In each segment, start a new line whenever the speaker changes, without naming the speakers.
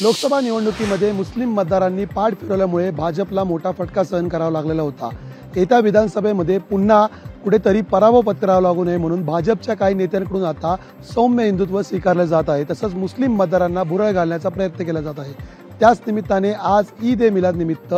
लोकसभा निवडणुकीमध्ये मुस्लिम मतदारांनी पाठ फिरवल्यामुळे भाजपला मोठा फटका सहन करावा लागलेला होता। येत्या विधानसभेमध्ये पुन्हा कुठेतरी पराभव पत्करावा लागू नये म्हणून भाजपच्या काही नेत्यांकडून आता सौम्य हिंदुत्व स्वीकारले जात आहे। तसंच मुस्लिम मतदारांना भुरळ घालण्याचा प्रयत्न केला जात आहे। त्याच निमित्ताने आज ईद ए मिलाद निमित्त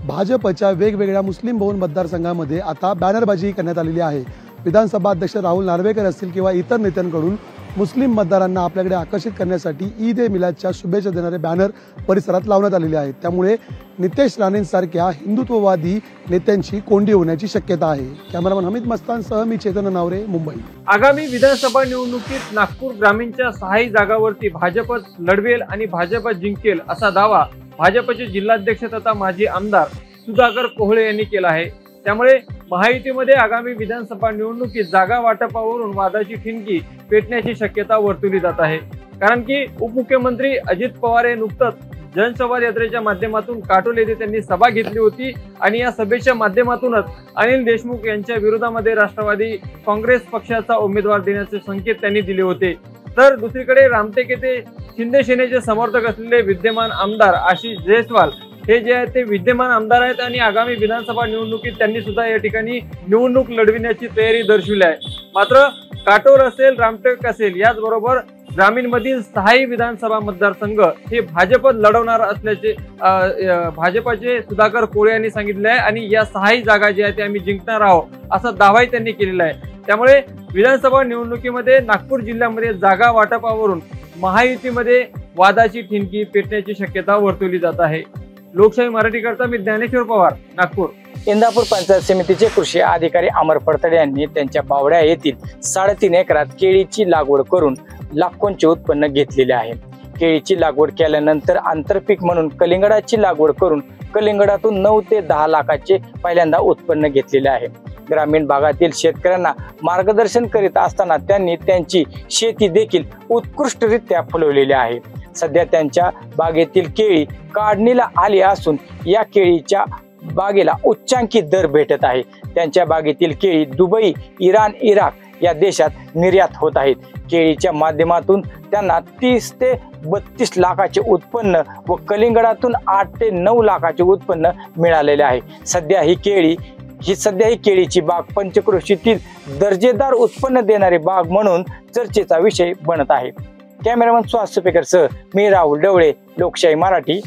भाजपच्या वेगवेगळ्या मुस्लिम बहुल मतदारसंघामध्ये आता बॅनरबाजी करण्यात आलेली आहे। विधानसभा अध्यक्ष राहुल नार्वेकर असतील किंवा इतर नेत्यांकडून मुस्लिम मतदारांना आपल्याकडे आकर्षित करण्यासाठी ईद ए मिलादच्या शुभेच्छा देणारे बॅनर परिसरात लावण्यात आलेले आहेत। त्यामुळे नितेश राणेंसारख्या हिंदुत्ववादी नेत्यांची कोंडी होण्याची शक्यता आहे। कॅमेरामन हमीद मस्तानसह मी चेतन नावरे, मुंबई।
आगामी विधानसभा निवडणुकीत नागपूर ग्रामीणच्या 6 जागांवरती भाजप लढवेल आणि भाजप जिंकेल असा दावा भाजपचे जिल्हाध्यक्ष तथा माजी आमदार सुधाकर कोहळे यांनी केला आहे। त्यामुळे महायुतीमध्ये आगामी विधानसभा निवडणुकीत जागा वाटपावरून वादाची ठिणगी पेटण्याची शक्यता वर्तवली जात आहे। कारण की उपमुख्यमंत्री अजित पवार हे नुकतंच जनसंवाद यात्रेच्या माध्यमातून काटोल येथे त्यांनी सभा घेतली होती आणि या सभेच्या माध्यमातूनच अनिल देशमुख यांच्या विरोधामध्ये राष्ट्रवादी काँग्रेस पक्षाचा उमेदवार देण्याचे संकेत त्यांनी दिले होते। तर दुसरीकडे रामटेक येथे शिंदे सेनेचे समर्थक असलेले विद्यमान आमदार आशिष जयस्वाल हे जे आहेत ते विद्यमान आमदार आहेत आणि आगामी विधानसभा निवडणुकीत त्यांनी सुद्धा या ठिकाणी निवडणूक लढविण्याची तयारी दर्शविली आहे। मात्र काटोल असेल, रामटेक असेल, याचबरोबर ग्रामीणमधील 6 विधानसभा मतदारसंघ हे भाजप लढवणार असल्याचे भाजपचे सुधाकर कोहळे यांनी सांगितले आहे आणि या 6 जागा ज्या आहेत ते आम्ही जिंकणार आहोत असा दावाही त्यांनी केलेला आहे। त्यामुळे विधानसभा निवडणुकीमध्ये नागपूर जिल्ह्यामध्ये जागा वाटपावरून महायुतीमध्ये वादाची ठिणगी पेटण्याची शक्यता वर्तवली जात आहे। लोकशाही मराठी करता मी ज्ञानेश्वर पवार, नागपूर।
इंदापूर पंचायत समितीचे कृषी अधिकारी अमर फडतडे यांनी त्यांच्या बावड्या येथील 3.5 एकरात केळीची लागवड करून लाखोंचे उत्पन्न घेतलेले आहे। केळीची लागवड केल्यानंतर आंतरपीक म्हणून कलिंगडाची लागवड करून कलिंगडातून 9 ते 10 लाखाचे पहिल्यांदा उत्पन्न घेतलेले आहे। ग्रामीण भागातील शेतकऱ्यांना मार्गदर्शन करीत असताना त्यांनी त्यांची शेती देखील उत्कृष्टरित्या फुलवलेली आहे। सध्या त्यांच्या बागेतील केळी काढणीला आली असून या केळीच्या बागेला उच्चांकी दर भेटत आहे। त्यांच्या बागेतील केळी दुबई, इराण, इराक या देशात निर्यात होत आहेत। केळीच्या माध्यमातून त्यांना 30 ते 32 लाखाचे उत्पन्न व कलिंगडातून 8 ते 9 लाखाचे उत्पन्न मिळालेले आहे। सध्या ही केळीची बाग पंचक्रोशीतील दर्जेदार उत्पन्न देणारी बाग म्हणून चर्चेचा विषय बनत आहे। कॅमेरामन सुहास सुपेकरसह मी राहुल डवळे, लोकशाही मराठी,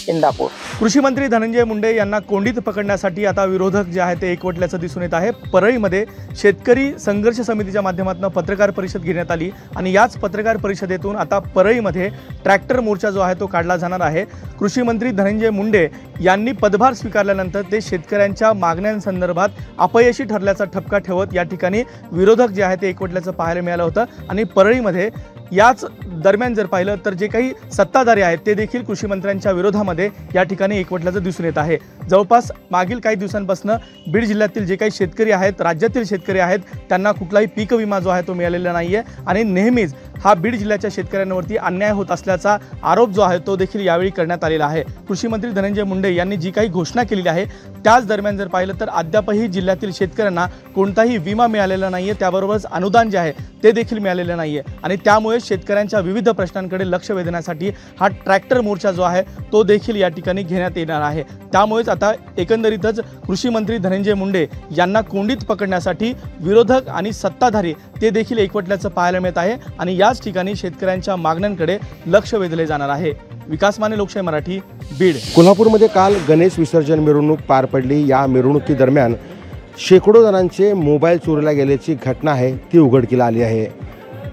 इंदापूर।
कृषी मंत्री धनंजय मुंडे यांना कोंडीत पकडण्यासाठी आता विरोधक जे आहे ते एकवटल्याचं दिसून येत आहे। परळीमध्ये शेतकरी संघर्ष समितीच्या माध्यमातून पत्रकार परिषद घेण्यात आली आणि याच पत्रकार परिषदेतून आता परळीमध्ये ट्रॅक्टर मोर्चा जो आहे तो काढला जाणार आहे। कृषी मंत्री धनंजय मुंडे यांनी पदभार स्वीकारल्यानंतर ते शेतकऱ्यांच्या मागण्यांसंदर्भात अपयशी ठरल्याचा ठपका ठेवत या ठिकाणी विरोधक जे आहे ते एकवटल्याचं पाहायला मिळालं होतं आणि परळीमध्ये याच दरम्यान जर पाहिलं तर जे काही सत्ताधारी आहेत ते देखील कृषी मंत्र्यांच्या विरोधामध्ये या ठिकाणी एकवटल्याचं दिसून येत आहे। जवळपास मागील काही दिवसांपासून बीड जिल्ह्यातील जे काही शेतकरी आहेत, राज्यातील शेतकरी आहेत, त्यांना कुठलाही पीक विमा जो आहे तो मिळालेला नाहीये आणि नेहमीच हा बीड जिल्ह्याच्या शेतकऱ्यांवरती अन्याय होत असल्याचा आरोप जो आहे तो देखील यावेळी करण्यात आलेला आहे। कृषी मंत्री धनंजय मुंडे यांनी जी काही घोषणा केलेली आहे त्याच दरम्यान जर पाहिलं तर अद्यापही जिल्ह्यातील शेतकऱ्यांना कोणताही विमा मिळालेला नाहीये, त्याबरोबरच अनुदान जे आहे ते देखील मिळालेलं नाहीये आणि त्यामुळे शेतकऱ्यांच्या विविध प्रश्नांकडे लक्ष वेधण्यासाठी हा ट्रॅक्टर मोर्चा जो आहे तो देखील या ठिकाणी घेण्यात येणार आहे। त्यामुळेच आता एकंदरीतच कृषी मंत्री धनंजय मुंडे यांना कोंडीत पकडण्यासाठी विरोधक आणि सत्ताधारी ते देखील एकवटल्याचं पाहायला मिळत आहे आणि याच ठिकाणी शेतकऱ्यांच्या मागण्यांकडे लक्ष वेधले जाणार आहे। विकास माने, लोकशाही मराठी, बीड।
कोल्हापूरमध्ये काल गणेश विसर्जन मिरवणूक पार पडली। या मिरवणुकीदरम्यान शेकडो जणांचे मोबाईल चोरीला गेल्याची घटना आहे ती उघडकीला आली आहे।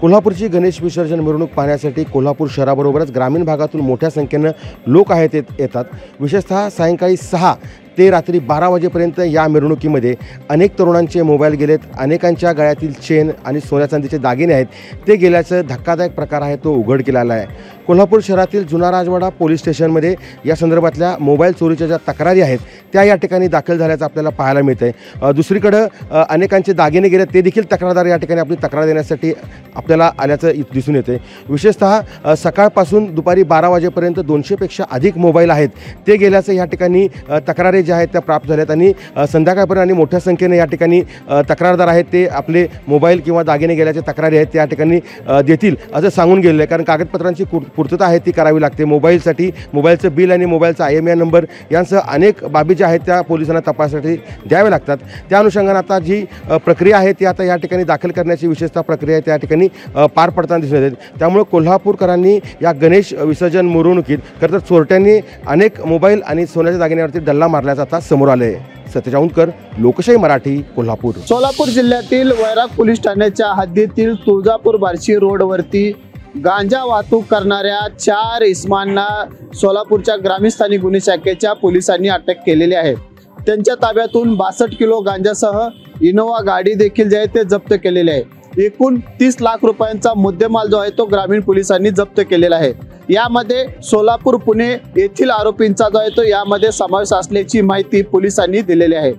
कोल्हापूरची गणेश विसर्जन मिरवणूक पाहण्यासाठी कोल्हापूर शहराबरोबरच ग्रामीण भागातून मोठ्या संख्येनं लोक येतात। विशेषतः सायंकाळी 6 ते रात्री 12 वाजेपर्यंत या मिरवणुकीमध्ये अनेक तरुणांचे मोबाईल गेलेत, अनेकांच्या गळ्यातील चेन आणि सोन्या चांदीचे दागिने आहेत ते गेल्याचं धक्कादायक प्रकार आहे तो उघडकीला आला आहे। कोल्हापूर शहरातील जुना राजवाडा पोलीस स्टेशनमध्ये या संदर्भातल्या मोबाईल चोरीच्या ज्या तक्रारी आहेत त्या या ठिकाणी दाखल झाल्याचं आपल्याला पाहायला मिळतंय। दुसरीकडं अनेकांचे दागिने गेले ते देखील तक्रारदार या ठिकाणी आपली तक्रार देण्यासाठी आपल्याला आल्याचं दिसून येते। विशेषतः सकाळपासून दुपारी 12 वाजेपर्यंत 200 पेक्षा अधिक मोबाईल आहेत ते गेल्याचं या ठिकाणी तक्रारी जे आहेत त्या प्राप्त झाल्यात आणि संध्याकाळपर्यंत आणि मोठ्या संख्येने या ठिकाणी तक्रारदार आहेत ते आपले मोबाईल किंवा दागिने गेल्याच्या तक्रारी आहेत त्या ठिकाणी देतील असं सांगून गेलेलं आहे. कारण कागदपत्रांची पूर्तता आहे ती करावी लागते. मोबाईलसाठी मोबाईलचं बिल आणि मोबाईलचा IMEI नंबर यांसह अनेक बाबी ज्या आहेत त्या पोलिसांना तपासासाठी द्याव्या लागतात. त्या अनुषंगाने आता जी प्रक्रिया आहे ती आता या ठिकाणी दाखल करण्याची विशेषतः प्रक्रिया आहे त्या ठिकाणी पार पडताना दिसून येते. त्यामुळे कोल्हापूरकरांनी या गणेश विसर्जन मिरवणुकीत खरं तर चोरट्यांनी अनेक मोबाईल आणि सोन्याच्या दागिन्यावरती डल्ला मारल्याचं आता समोर आलं आहे. सत्यज औंधकर, लोकशाही मराठी, कोल्हापूर.
सोलापूर जिल्ह्यातील वैराग पोलीस ठाण्याच्या हद्दीतील तुळजापूर बार्शी रोडवरती गांजा वाहतूक करणाऱ्या 4 इसमांना सोलापूरच्या ग्रामीण गुन्हे शाखेच्या पोलिसांनी अटक केलेली आहे. त्यांच्या ताब्यातून 62 किलो गांजासह इनोवा गाडी देखील जे आहे ते जप्त केलेली आहे. एकूण 30 लाख रुपयांचा मुद्देमाल जो आहे तो ग्रामीण पोलिसांनी जप्त केलेला आहे. यामध्ये सोलापूर, पुणे येथील आरोपींचा जो आहे तो यामध्ये समावेश असल्याची माहिती पोलिसांनी दिलेली आहे.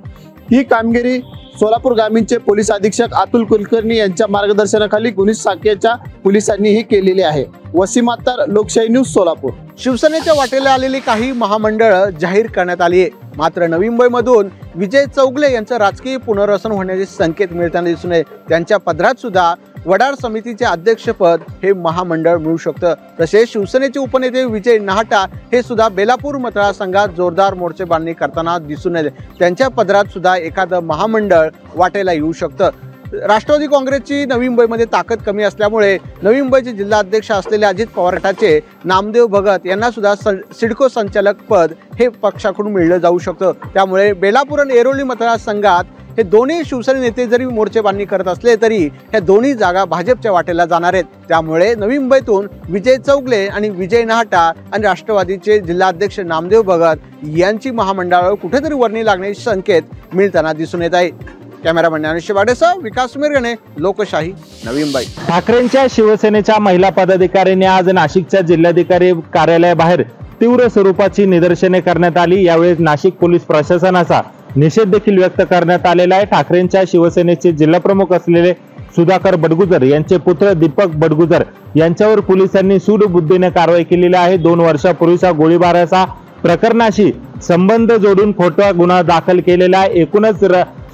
ही कामगिरी सोलापूर ग्रामीणचे पोलीस अधीक्षक अतुल कुलकर्णी यांच्या मार्गदर्शनाखाली गुन्हे शाखेच्या पोलिसांनी ही केलेली आहे. वसीम अत्तार, लोकशाही न्यूज, सोलापूर.
शिवसेनेच्या वाटेला आलेली काही महामंडळं जाहीर करण्यात आली आहे. मात्र नवी मुंबईमधून विजय चौगले यांचं राजकीय पुनर्वसन होण्याचे संकेत मिळताना दिसून येत. त्यांच्या पदरात सुद्धा वडार समितीचे अध्यक्षपद हे महामंडळ मिळू शकतं. तसेच शिवसेनेचे उपनेते विजय नाहटा हे सुद्धा बेलापूर मतदारसंघात जोरदार मोर्चेबांधणी करताना दिसून येते. त्यांच्या पदरात सुद्धा एखादं महामंडळ वाटेला येऊ शकतं. राष्ट्रवादी काँग्रेसची नवी मुंबईमध्ये ताकद कमी असल्यामुळे नवी मुंबईचे जिल्हाध्यक्ष असलेले अजित पवार गटाचे नामदेव भगत यांना सुद्धा सिडको संचालक पद हे पक्षाकडून मिळलं जाऊ शकतं. त्यामुळे बेलापूर आणि ऐरोली मतदारसंघात हे दोन्ही शिवसेने नेते जरी मोर्चेबांधणी करत असले तरी ह्या दोन्ही जागा भाजपच्या वाटेला जाणार आहेत. त्यामुळे नवी मुंबईतून विजय चौगले आणि विजय नाहटा आणि राष्ट्रवादीचे जिल्हाध्यक्ष नामदेव भगत यांची महामंडळावर कुठेतरी वर्णी लागण्याचे संकेत मिळताना दिसून येत आहे. कॅमेरामॅन ज्ञानेश्वर वाडेसह विकास मिरगणे, लोकशाही, नवी मुंबई.
ठाकरेंच्या शिवसेनेच्या महिला पदाधिकाऱ्यांनी आज नाशिकच्या जिल्हाधिकारी कार्यालयाबाहेर तीव्र स्वरूपाची निदर्शने करण्यात आली. यावेळी नाशिक पोलीस प्रशासनाचा निषेध देखील व्यक्त करण्यात आलेला आहे. ठाकरेंच्या शिवसेनेचे जिल्हाप्रमुख असलेले सुधाकर बडगुजर यांचे पुत्र दीपक बडगुजर यांच्यावर पोलिसांनी सूडबुद्धीने कारवाई केलेली आहे. 2 वर्षापूर्वीचा गोळीबाराचा प्रकरणाशी संबंध जोडून खोटा गुन्हा दाखल केलेला आहे. एकूणच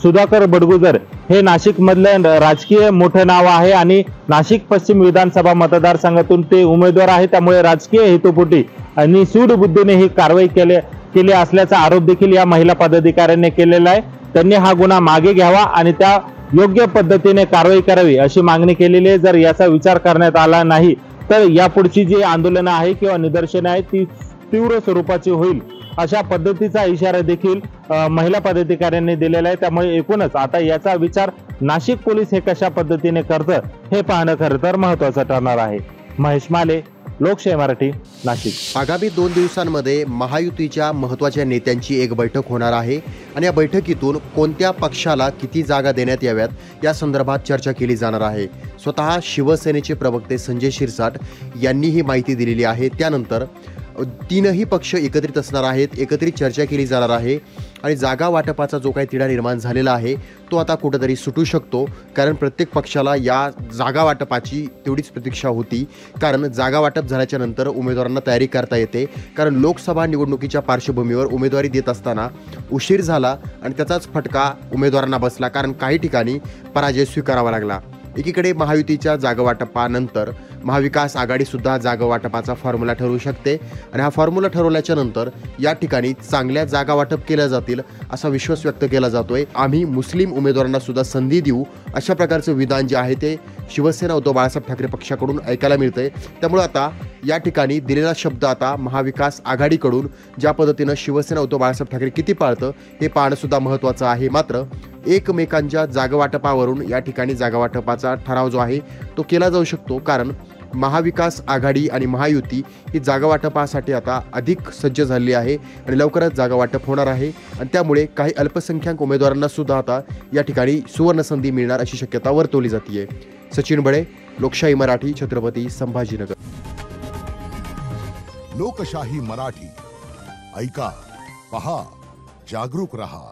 सुधाकर बडगुजर हे नाशिक मधलं राजकीय मोठं नाव आहे आणि नाशिक पश्चिम विधानसभा मतदारसंघातून ते उमेदवार आहे. त्यामुळे राजकीय हेतुपोटी आणि सूडबुद्धीने ही कारवाई केली असल्याचा आरोप देखील या महिला पदाधिकाऱ्यांनी केलेला आहे. त्यांनी हा गुन्हा मागे घ्यावा आणि त्या योग्य पद्धतीने कारवाई करावी अशी मागणी केलेली आहे. जर याचा विचार करण्यात आला नाही तर यापुढची जी आंदोलनं आहे किंवा निदर्शने आहेत ती तीव्र स्वरूपाची होईल अशा पद्धतीचा इशारा देखील महिला पदाधिकाऱ्यांनी दिलेला आहे. त्यामुळे एकूणच आता याचा विचार नाशिक पोलीस हे कशा पद्धतीने करतं हे पाहणं खरं तर महत्त्वाचं ठरणार आहे. महेश माले, लोकशाही मराठी, नाशिक.
आगामी 2 दिवसांमध्ये महायुतीच्या महत्त्वाच्या नेत्यांची एक बैठक होणार आहे आणि या बैठकीतून कोणत्या पक्षाला किती जागा देण्यात याव्यात या संदर्भात चर्चा केली जाणार आहे. स्वतः शिवसेनेचे प्रवक्ते संजय शिरसाट यांनी ही माहिती दिलेली आहे. त्यानंतर 3ही पक्ष एकत्रित असणार आहेत, एकत्रित चर्चा केली जाणार आहे आणि जागा वाटपाचा जो काही तिढा निर्माण झालेला आहे तो आता कुठेतरी सुटू शकतो. कारण प्रत्येक पक्षाला या जागा वाटपाची तेवढीच प्रतीक्षा होती. कारण जागा वाटप झाल्याच्या नंतर उमेदवारांना तयारी करता येते. कारण लोकसभा निवडणुकीच्या पार्श्वभूमीवर उमेदवारी देत असताना उशीर झाला आणि त्याचाच फटका उमेदवारांना बसला. कारण काही ठिकाणी पराजय स्वीकारावा लागला. एकीकडे महायुतीच्या जागावाटपानंतर महाविकास आघाडीसुद्धा जागावाटपाचा फॉर्म्युला ठरवू शकते आणि हा फॉर्म्युला ठरवल्याच्या नंतर या ठिकाणी चांगल्या जागा वाटप केल्या जातील असा विश्वास व्यक्त केला जातोय. आम्ही मुस्लिम उमेदवारांना सुद्धा संधी देऊ अशा प्रकारचं विधान जे आहे ते शिवसेना उद्धव बाळासाहेब ठाकरे पक्षाकडून ऐकायला मिळतंय. त्यामुळे आता या ठिकाणी दिलेला शब्द आता महाविकास आघाडीकडून ज्या पद्धतीनं शिवसेना उद्धव बाळासाहेब ठाकरे किती पाळतं हे पाहणं सुद्धा महत्त्वाचं आहे. मात्र एकमेकांच्या जागावाटपावरून या ठिकाणी जागावाटपाचा ठराव जो आहे तो केला जाऊ शकतो. कारण महाविकास आघाडी आणि महायुती ही जागावाटपासाठी आता अधिक सज्ज झालेली आहे आणि लवकरच जागावाटप होणार आहे आणि त्यामुळे काही अल्पसंख्याक उमेदवारांना सुद्धा आता या ठिकाणी सुवर्ण संधी मिळणार अशी शक्यता वर्तवली जाते. सचिन बडे, लोकशाही मराठी, छत्रपती संभाजीनगर.
लोकशाही मराठी, ऐका, पहा, जागरूक रहा.